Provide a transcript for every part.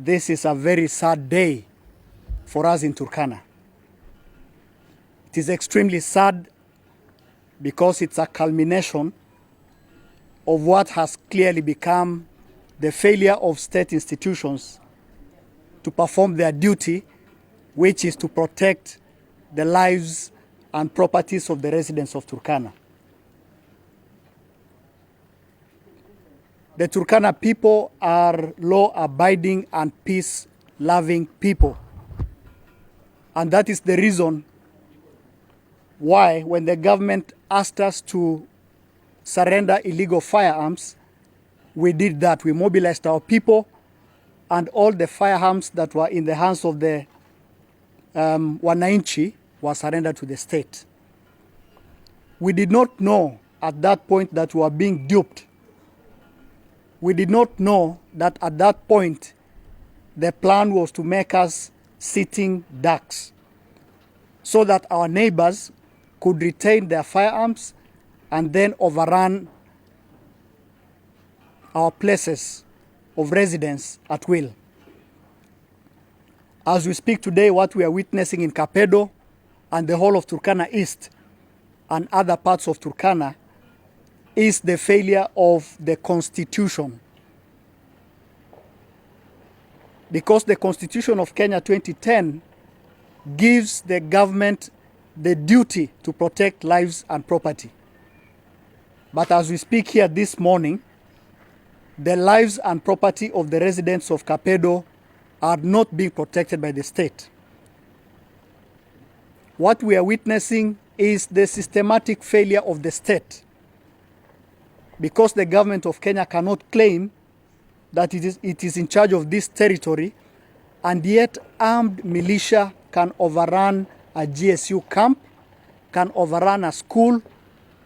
this is a very sad day for us in Turkana. It is extremely sad because it's a culmination of what has clearly become the failure of state institutions to perform their duty, which is to protect the lives and properties of the residents of Turkana. The Turkana people are law-abiding and peace-loving people. And that is the reason why, when the government asked us to surrender illegal firearms, we did that. We mobilized our people, and all the firearms that were in the hands of the wananchi were surrendered to the state. We did not know at that point that we were being duped. We did not know that at that point the plan was to make us sitting ducks so that our neighbors could retain their firearms and then overrun our places of residence at will. As we speak today, what we are witnessing in Kapedo and the whole of Turkana East and other parts of Turkana is the failure of the Constitution. Because the Constitution of Kenya 2010 gives the government the duty to protect lives and property. But as we speak here this morning, the lives and property of the residents of Kapedo are not being protected by the state. What we are witnessing is the systematic failure of the state, because the government of Kenya cannot claim that it is in charge of this territory, and yet armed militia can overrun a GSU camp, can overrun a school,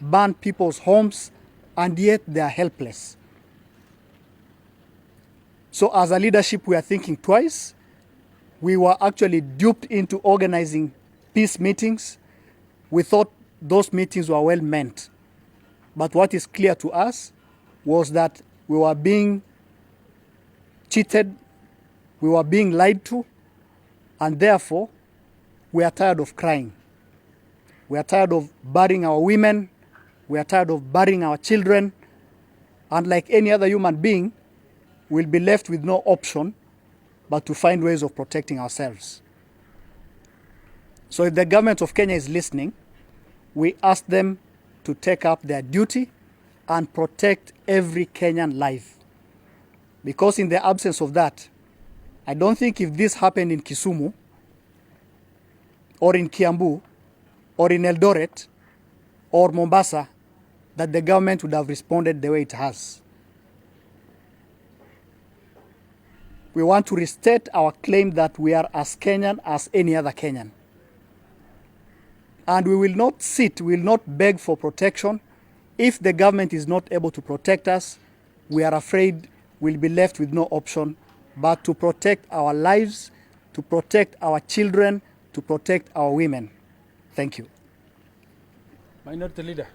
burn people's homes, and yet they are helpless. So as a leadership, we are thinking twice. We were actually duped into organizing peace meetings. We thought those meetings were well meant. But what is clear to us was that we were being cheated, we were being lied to, and therefore we are tired of crying. We are tired of burying our women, we are tired of burying our children, and like any other human being, we'll be left with no option but to find ways of protecting ourselves. So if the government of Kenya is listening, we ask them to take up their duty and protect every Kenyan life. Because in the absence of that, I don't think if this happened in Kisumu, or in Kiambu, or in Eldoret, or Mombasa, that the government would have responded the way it has. We want to restate our claim that we are as Kenyan as any other Kenyan. And we will not sit, we will not beg for protection. If the government is not able to protect us, we are afraid we'll be left with no option but to protect our lives, to protect our children, to protect our women. Thank you. Minority Leader.